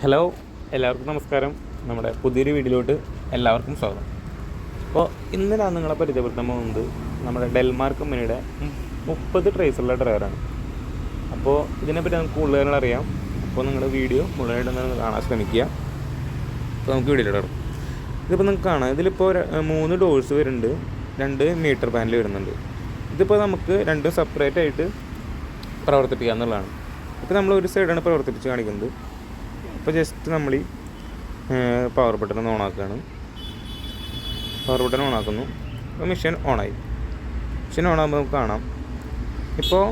Hello, എല്ലാവർക്കും നമസ്കാരം. നമ്മുടെ പുതിയൊരു വീഡിയോയിലോട്ട് എല്ലാവർക്കും സ്വാഗതം. അപ്പോൾ ഇന്ന് ഞാൻ നിങ്ങളെ പരിചയപ്പെടുത്താൻ പോകുന്നത് നമ്മുടെ ഡെൽമാർ കമ്പനിയുടെ 30 ട്രേസുള്ള ഡ്രയറാണ്. അപ്പോൾ ഇതിനെപ്പറ്റി നമുക്ക് കൂടുതൽ അറിയാം. അപ്പോൾ നിങ്ങളുടെ വീഡിയോ മുഴുവനായിട്ടൊന്ന് കാണാൻ ശ്രമിക്കുക. അപ്പോൾ നമുക്ക് വീഡിയോയിലോട്ട് ഇടാം. ഇതിപ്പോൾ നിങ്ങൾക്ക് കാണാം, ഇതിലിപ്പോൾ 3 ഡോഴ്സ് വരുന്നുണ്ട്, 2 മീറ്റർ പാനൽ വരുന്നുണ്ട്. ഇതിപ്പോൾ നമുക്ക് 2 സെപ്പറേറ്റ് ആയിട്ട് പ്രവർത്തിപ്പിക്കുക എന്നുള്ളതാണ്. ഇപ്പോൾ നമ്മൾ ഒരു സൈഡാണ് പ്രവർത്തിപ്പിച്ച് കാണിക്കുന്നത്. ഇപ്പോൾ ജസ്റ്റ് നമ്മൾ ഈ പവർ ബട്ടൺ ഓണാക്കുകയാണ്. പവർ ബട്ടൺ ഓണാക്കുന്നു. ഇപ്പോൾ മെഷീൻ ഓണായി. മെഷീൻ ഓണാകുമ്പോൾ നമുക്ക് കാണാം ഇപ്പോൾ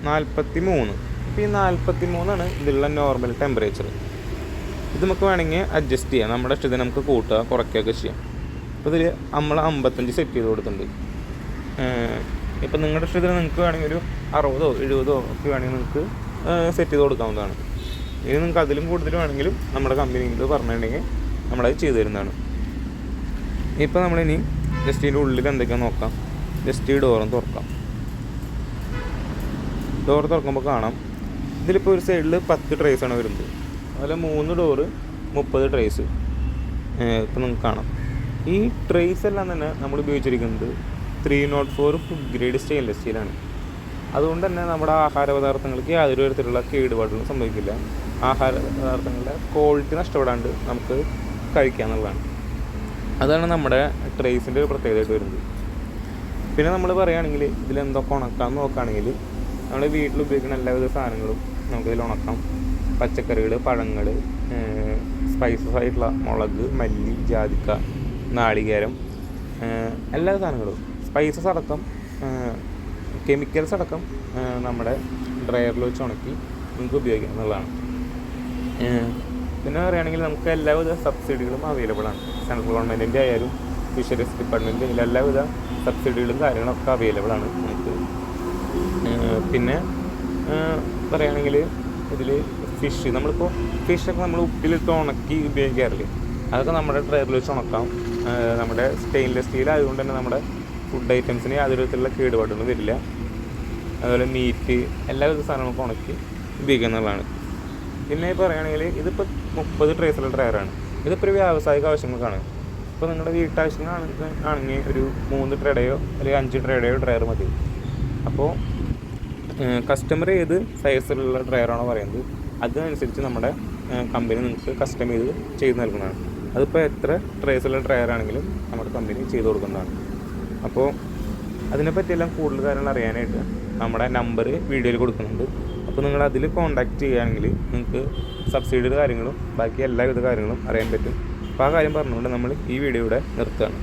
43. ഇപ്പോൾ ഈ 43 ഇതിലുള്ള നോർമൽ ടെമ്പറേച്ചർ. ഇത് നമുക്ക് വേണമെങ്കിൽ അഡ്ജസ്റ്റ് ചെയ്യാം. നമ്മുടെ ഇഷ്ടത്തിന് നമുക്ക് കൂട്ടുക കുറയ്ക്കുകയൊക്കെ ചെയ്യാം. ഇപ്പോൾ ഇതിൽ നമ്മൾ 55 സെറ്റ് ചെയ്ത് കൊടുത്തിട്ടുണ്ട്. ഇപ്പോൾ നിങ്ങളുടെ ഇഷ്ടത്തിന് നിങ്ങൾക്ക് വേണമെങ്കിൽ ഒരു 60 70 ഒക്കെ വേണമെങ്കിൽ നിങ്ങൾക്ക് സെറ്റ് ചെയ്ത് കൊടുക്കാവുന്നതാണ്. ഇനി നിങ്ങൾക്ക് അതിലും കൂടുതൽ വേണമെങ്കിലും നമ്മുടെ കമ്പനിയിൽ പറഞ്ഞിട്ടുണ്ടെങ്കിൽ നമ്മളത് ചെയ്തു തരുന്നതാണ്. ഇപ്പോൾ നമ്മളിനി ജസ്റ്റ് ഇതിൻ്റെ ഉള്ളിൽ എന്തൊക്കെയാണെന്ന് നോക്കാം. ജസ്റ്റ് ഈ ഡോറും തുറക്കാം. ഡോറ് തുറക്കുമ്പോൾ കാണാം ഇതിലിപ്പോൾ ഒരു സൈഡിൽ 10 ട്രേസാണ് വരുന്നത്. അതുപോലെ 3 ഡോറ് 30 ട്രേസ് ഇപ്പോൾ നിങ്ങൾക്ക് കാണാം. ഈ ട്രേസ് എല്ലാം തന്നെ നമ്മൾ ഉപയോഗിച്ചിരിക്കുന്നത് 304 ഫുഡ് ഗ്രേഡ് സ്റ്റെയിൻലെസ് സ്റ്റീലാണ്. അതുകൊണ്ട് തന്നെ നമ്മുടെ ആഹാര പദാർത്ഥങ്ങൾക്ക് യാതൊരു തരത്തിലുള്ള കേടുപാടുകളും സംഭവിക്കില്ല. ആഹാര പദാർത്ഥങ്ങളുടെ ക്വാളിറ്റി നഷ്ടപ്പെടാണ്ട് നമുക്ക് കഴിക്കാമെന്നുള്ളതാണ്. അതാണ് നമ്മുടെ ട്രേസിൻ്റെ ഒരു പ്രത്യേകതയായിട്ട് വരുന്നത്. പിന്നെ നമ്മൾ പറയുകയാണെങ്കിൽ ഇതിലെന്തൊക്കെ ഉണക്കാമെന്ന് നോക്കുകയാണെങ്കിൽ നമ്മൾ വീട്ടിൽ ഉപയോഗിക്കുന്ന എല്ലാവിധ സാധനങ്ങളും നമുക്കിതിൽ ഉണക്കാം. പച്ചക്കറികൾ, പഴങ്ങൾ, സ്പൈസസ് ആയിട്ടുള്ള മുളക്, മല്ലി, ജാതിക്ക, നാളികേരം, എല്ലാ സാധനങ്ങളും സ്പൈസസ് അടക്കം കെമിക്കൽസ് അടക്കം നമ്മുടെ ഡ്രയറിൽ വെച്ച് ഉണക്കി നമുക്ക് ഉപയോഗിക്കാം എന്നുള്ളതാണ്. പിന്നെ പറയുകയാണെങ്കിൽ നമുക്ക് എല്ലാവിധ സബ്സിഡികളും അവൈലബിൾ ആണ്. സെൻട്രൽ ഗവൺമെൻറ്റിൻ്റെ ആയാലും ഫിഷറീസ് ഡിപ്പാർട്ട്മെൻറ്റ് എല്ലാവിധ സബ്സിഡികളും കാര്യങ്ങളൊക്കെ അവൈലബിൾ ആണ് നമുക്ക്. പിന്നെ പറയുകയാണെങ്കിൽ ഇതിൽ നമ്മളിപ്പോൾ ഫിഷൊക്കെ നമ്മൾ ഉപ്പിലിട്ട് ഉണക്കി ഉപയോഗിക്കാറില്ലേ, അതൊക്കെ നമ്മുടെ ഡ്രയറിൽ വെച്ച് ഉണക്കാം. നമ്മുടെ സ്റ്റെയിൻലെസ് സ്റ്റീൽ ആയതുകൊണ്ട് തന്നെ നമ്മുടെ ഫുഡ് ഐറ്റംസിന് യാതൊരു വിധത്തിലുള്ള കേടുപാടൊന്നും വരില്ല. അതുപോലെ മീറ്റ് എല്ലാവിധ സാധനങ്ങളൊക്കെ ഉണക്കി ഉപയോഗിക്കുന്നതാണ്. പിന്നെ പറയുകയാണെങ്കിൽ ഇതിപ്പോൾ 30 ട്രേസുള്ള ഡ്രയറാണ്. ഇതിപ്പോൾ ഒരു വ്യാവസായിക ആവശ്യങ്ങൾക്കാണ്. ഇപ്പോൾ നിങ്ങളുടെ വീട്ടാവശ്യങ്ങളാണെങ്കിൽ ഒരു 3 ട്രേയുടെയോ അല്ലെങ്കിൽ 5 ട്രേയുടെയോ ഡ്രയർ മതി. അപ്പോൾ കസ്റ്റമർ ഏത് സൈസിലുള്ള ഡ്രയറാണോ പറയുന്നത് അതിനനുസരിച്ച് നമ്മുടെ കമ്പനി നിങ്ങൾക്ക് കസ്റ്റം ചെയ്ത് നൽകുന്നതാണ്. അതിപ്പോൾ എത്ര ട്രേസുള്ള ഡ്രയറാണെങ്കിലും നമ്മുടെ കമ്പനി ചെയ്ത് കൊടുക്കുന്നതാണ്. അപ്പോൾ അതിനെപ്പറ്റിയെല്ലാം കൂടുതൽ കാര്യങ്ങൾ അറിയാനായിട്ട് നമ്മുടെ നമ്പർ വീഡിയോയിൽ കൊടുക്കുന്നുണ്ട്. അപ്പോൾ നിങ്ങൾ അതിൽ കോൺടാക്റ്റ് ചെയ്യുകയാണെങ്കിൽ നിങ്ങൾക്ക് സബ്സിഡിയുടെ കാര്യങ്ങളും ബാക്കി എല്ലാവിധ കാര്യങ്ങളും അറിയാൻ പറ്റും. അപ്പോൾ ആ കാര്യം പറഞ്ഞുകൊണ്ട് നമ്മൾ ഈ വീഡിയോ ഇവിടെ നിർത്തുകയാണ്.